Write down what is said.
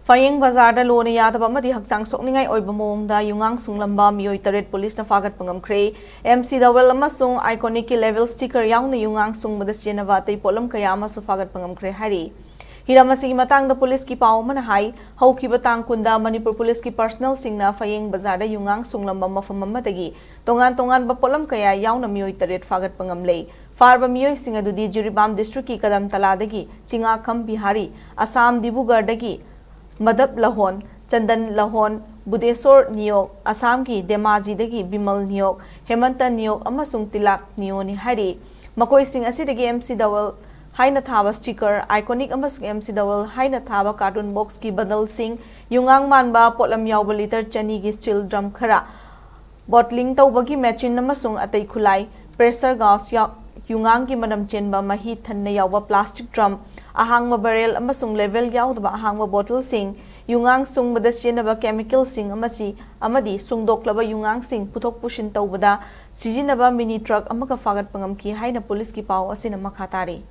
Fayeng Bazar Lone Yadabamadi Haksang Sokningai Oibamong da Yungang Shunglamba Meeoi Taret Police na Phagatpa Ngamkhre MC Dawel amasung iconic level sticker yaung na Yungang Shungbada Sienava tay Potlam kaya amasu Phagatpa Ngamkhre hari Hiramasi matang da police ki pau manahai hauki batang kunda Manipur police ki personal singna Fayeng Bazar da Yungang Shunglamba mafam amadagi tongan ba Potlam kaya yaung na Meeoi Taret Phagatpa Ngamle Farba Meeoi singa dudi Jiribam district ki kadam taladagi Chinga Kham Bihari Assam Dibugar dagi Madhab Lahon, Chandan Lahon, Budesor Niyok, Assam ki Demaji dagi Bimal Niyok, Hemanta Niyok amasung Tilak Niyoni hari. Makoi sing asidagi MC Dawel haina thaba sticker, iconic amasung MC Dawel haina thaba cartoon box ki badal sing, Yungang manba Potlam yawba liter chani gi steel drum khara. Bottling tawbagi machine amasung atay khulai, pressure gas Yungang ki manam chenba mahi thanna yawba plastic drum, ahangma barrel amasung level yaudaba ahangma bottle sing Yungang sung bada siyenaba chemical sing amadi sungdoklaba Yungang sing puthok pushin tawbada sijinaba mini truck amaka Phagatpa ngamki haina police ki pau asina makhatari